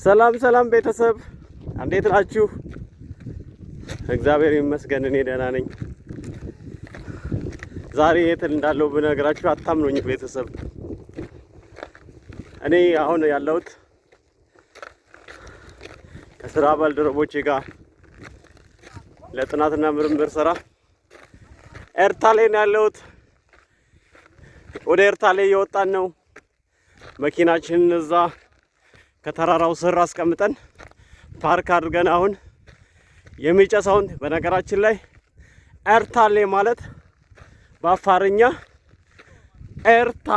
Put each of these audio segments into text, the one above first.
ሰላም ሰላም ቤተሰብ እንዴት ናችሁ? እግዚአብሔር ይመስገን እኔ ደህና ነኝ። ዛሬ የት እንዳለው ብነግራችሁ አታምኑኝ ቤተሰብ። እኔ አሁን ያለሁት ከስራ ባልደረቦቼ ጋር ለጥናትና ምርምር ስራ ኤርታሌ ነው ያለሁት። ወደ ኤርታሌ እየወጣን ነው። መኪናችንን እዛ ከተራራው ስር አስቀምጠን ፓርክ አድርገን አሁን የሚጨሰውን በነገራችን ላይ ኤርታሌ ማለት በአፋርኛ ኤርታ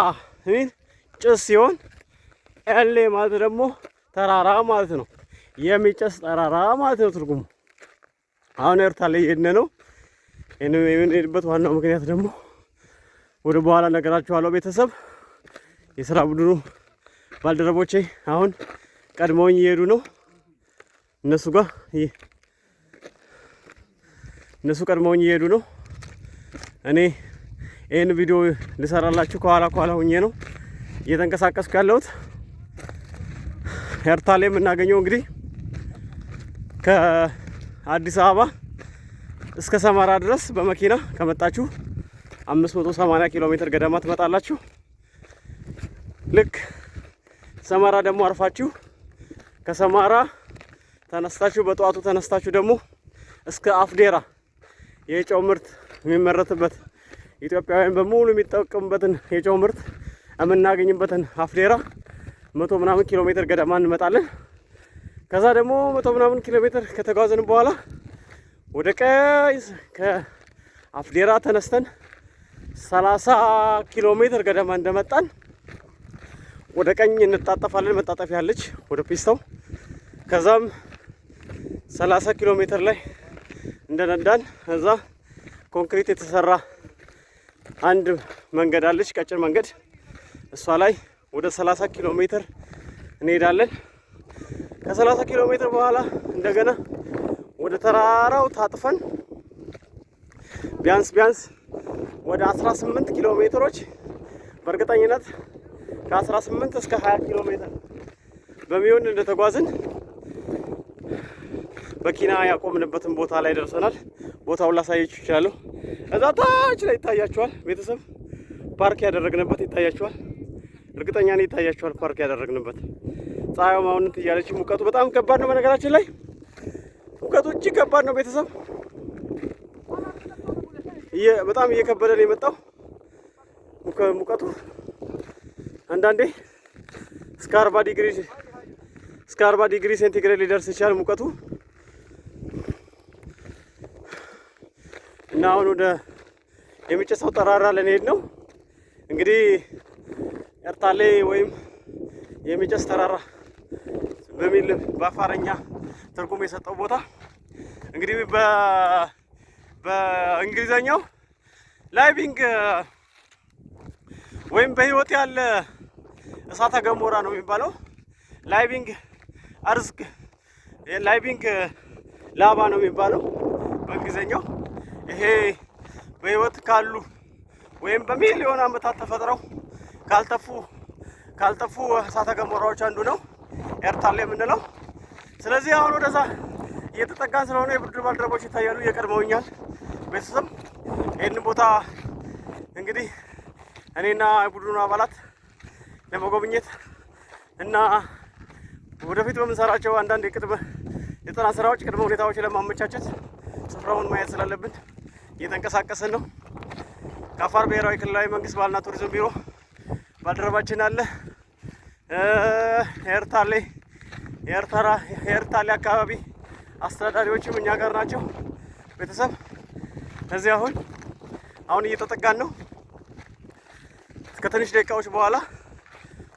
ሚን ጭስ ሲሆን ኤሌ ማለት ደግሞ ተራራ ማለት ነው። የሚጨስ ተራራ ማለት ነው ትርጉሙ። አሁን ኤርታሌ እየሄድን ነው። የምንሄድበት ዋናው ምክንያት ደግሞ ወደ በኋላ ነገራችኋለሁ ቤተሰብ። የስራ ቡድኑ ባልደረቦቼ አሁን ቀድመውኝ እየሄዱ ነው። እነሱ ቀድመውኝ እየሄዱ ነው። እኔ ይህን ቪዲዮ ልሰራላችሁ ከኋላ ሆኜ ነው እየተንቀሳቀስኩ ያለሁት። ኤርታሌ የምናገኘው እንግዲህ ከአዲስ አበባ እስከ ሰመራ ድረስ በመኪና ከመጣችሁ 580 ኪሎ ሜትር ገደማ ትመጣላችሁ። ልክ ሰመራ ደግሞ አርፋችሁ ከሰመራ ተነስታችሁ በጠዋቱ ተነስታችሁ ደግሞ እስከ አፍዴራ የጨው ምርት የሚመረትበት ኢትዮጵያውያን በሙሉ የሚጠቀሙበትን የጨው ምርት የምናገኝበትን አፍዴራ 100 ምናምን ኪሎ ሜትር ገደማ እንመጣለን። ከዛ ደግሞ 100 ምናምን ኪሎ ሜትር ከተጓዝን በኋላ ወደ ቀይ ከአፍዴራ ተነስተን 30 ኪሎ ሜትር ገደማ እንደመጣን ወደ ቀኝ እንታጠፋለን። መታጠፊያ ያለች ወደ ፒስታው። ከዛም 30 ኪሎ ሜትር ላይ እንደነዳን እዛ ኮንክሪት የተሰራ አንድ መንገድ አለች፣ ቀጭን መንገድ። እሷ ላይ ወደ 30 ኪሎ ሜትር እንሄዳለን። ከ30 ኪሎ ሜትር በኋላ እንደገና ወደ ተራራው ታጥፈን ቢያንስ ወደ 18 ኪሎ ሜትሮች በእርግጠኝነት ከ18 እስከ 20 ኪሎ ሜትር በሚሆን እንደተጓዝን መኪና ያቆምንበትን ቦታ ላይ ደርሰናል። ቦታውን ላሳያችሁ እችላለሁ። እዛ ታች ላይ ይታያችኋል ቤተሰብ። ፓርክ ያደረግንበት ይታያችኋል። እርግጠኛ ነኝ ይታያችኋል ፓርክ ያደረግንበት። ፀሐዩ ማውንት እያለች ሙቀቱ በጣም ከባድ ነው። በነገራችን ላይ ሙቀቱ እጅግ ከባድ ነው ቤተሰብ። በጣም እየከበደ ነው የመጣው ሙቀቱ። አንዳንዴ እስከ 40 ዲግሪ ሴንቲግሬድ ሊደርስ ይችላል ሙቀቱ። እና አሁን ወደ የሚጨሰው ተራራ ልንሄድ ነው። እንግዲህ ኤርታሌ ወይም የሚጨስ ተራራ በሚል በአፋርኛ ትርጉም የሰጠው ቦታ እንግዲህ በእንግሊዘኛው ላይቪንግ ወይም በህይወት ያለ እሳተ ገሞራ ነው የሚባለው። ላይቪንግ አርዝክ ላይቪንግ ላቫ ነው የሚባለው በእንግሊዘኛው። ይሄ በህይወት ካሉ ወይም በሚሊዮን ዓመታት ተፈጥረው ካልጠፉ እሳተ ገሞራዎች አንዱ ነው ኤርታሌ የምንለው። ስለዚህ አሁን ወደዛ እየተጠጋን ስለሆነ የቡድን ባልደረቦች ይታያሉ፣ እየቀድመውኛል ቤተሰብ። ይህን ቦታ እንግዲህ እኔና የቡድኑ አባላት ለመጎብኘት እና ወደፊት በምንሰራቸው አንዳንድ የጥናት ስራዎች ቅድመ ሁኔታዎች ለማመቻቸት ስፍራውን ማየት ስላለብን እየተንቀሳቀስን ነው። ከአፋር ብሔራዊ ክልላዊ መንግስት ባህልና ቱሪዝም ቢሮ ባልደረባችን አለ። የኤርታሌ አካባቢ አስተዳዳሪዎችም እኛ ጋር ናቸው ቤተሰብ። እዚህ አሁን እየተጠጋን ነው። ከትንሽ ደቂቃዎች በኋላ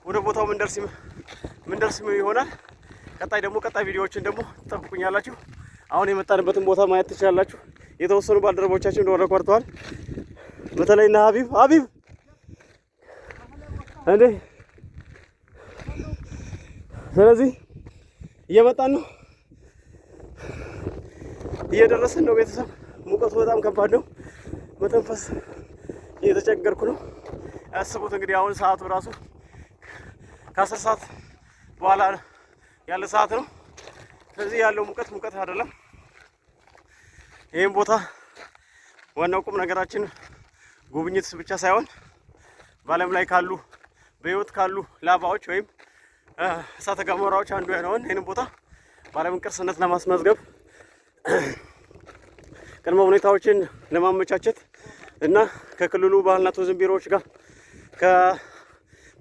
ወደ ቦታው ምንደርስ ይሆናል። ቀጣይ ቪዲዮዎችን ደግሞ ትጠብቁኛላችሁ። አሁን የመጣንበትን ቦታ ማየት ትችላላችሁ። የተወሰኑ ባልደረቦቻችን እንደወረ ቆርጠዋል። በተለይ እና ሀቢብ እንዴ። ስለዚህ እየመጣን ነው፣ እየደረስን ነው ቤተሰብ። ሙቀቱ በጣም ከባድ ነው። መተንፈስ እየተቸገርኩ ነው። አስቡት እንግዲህ አሁን ሰዓቱ ራሱ ከ10 ሰዓት በኋላ ያለ ሰዓት ነው። ስለዚህ ያለው ሙቀት አይደለም። ይሄን ቦታ ዋናው ቁም ነገራችን ጉብኝት ብቻ ሳይሆን በዓለም ላይ ካሉ በህይወት ካሉ ላቫዎች ወይም እሳተ ገሞራዎች አንዱ የሆነውን ይሄን ቦታ በዓለም ቅርስነት ለማስመዝገብ ቅድመ ሁኔታዎችን ለማመቻቸት እና ከክልሉ ባህልና ቱሪዝም ቢሮዎች ጋር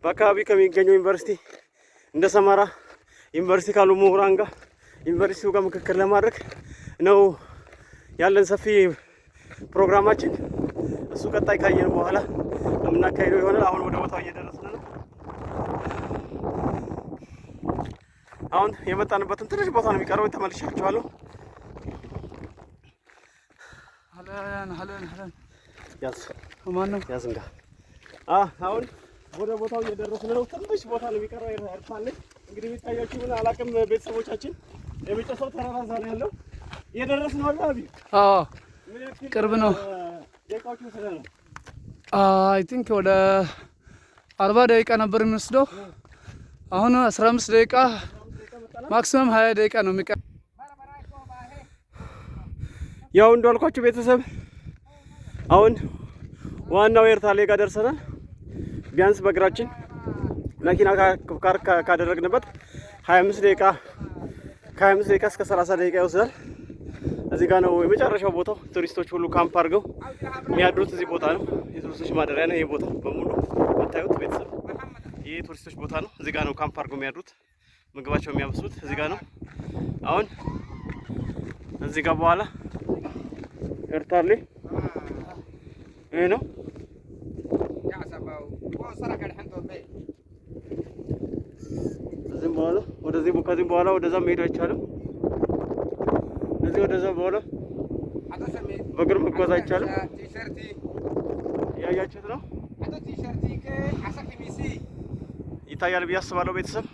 በአካባቢ ከሚገኙ ዩኒቨርሲቲ እንደ ሰመራ ዩኒቨርሲቲ ካሉ ምሁራን ጋር ዩኒቨርሲቲው ጋር ምክክር ለማድረግ ነው ያለን ሰፊ ፕሮግራማችን። እሱ ቀጣይ ካየን በኋላ የምናካሄደው ይሆናል። አሁን ወደ ቦታው እየደረስን ነው። አሁን የመጣንበትን ትንሽ ቦታ ነው የሚቀረው። ተመልሻችኋለሁ። ሀለን ያዝ ማን ነው ያዝ እንጋ አሁን ወደ ቦታው እየደረስን ነው። ትንሽ ቦታ ነው የሚቀረው። ኤርታሌ እንግዲህ የሚታያችሁ ምን አላውቅም። ቤተሰቦቻችን የሚጨሰው ተራራ እዛ ነው ያለው። እየደረስን ነው አይደል? አዎ ቅርብ ነው። ደቂቃዎቹ ስለ ነው አይ ቲንክ ወደ 40 ደቂቃ ነበር የሚወስደው። አሁን 15 ደቂቃ ማክሲመም 20 ደቂቃ ነው የሚቀረው። ያው እንዳልኳችሁ ቤተሰብ አሁን ዋናው ኤርታሌ ጋር ደርሰናል። ቢያንስ በእግራችን መኪና ካደረግንበት 25 ደቂቃ ከ25 ደቂቃ እስከ 30 ደቂቃ ይወስዳል። እዚህ ጋር ነው የመጨረሻው ቦታው። ቱሪስቶች ሁሉ ካምፕ አድርገው የሚያድሩት እዚህ ቦታ ነው። የቱሪስቶች ማደሪያ ነው ይሄ ቦታ በሙሉ የምታዩት ቤተሰብ። ይሄ ቱሪስቶች ቦታ ነው። እዚህ ጋር ነው ካምፕ አድርገው የሚያድሩት፣ ምግባቸው የሚያበስሉት እዚህ ጋር ነው። አሁን እዚህ ጋር በኋላ ኤርታሌ ይሄ ነው። እዚህም በኋላ ወደዚህ ከዚህም በኋላ ወደዛ መሄድ አይቻልም። እዚህ ወደዛ በኋላ በእግር መጓዝ አይቻልም። ያያችሁት ነው ይታያል ብዬ አስባለሁ ቤተሰብ።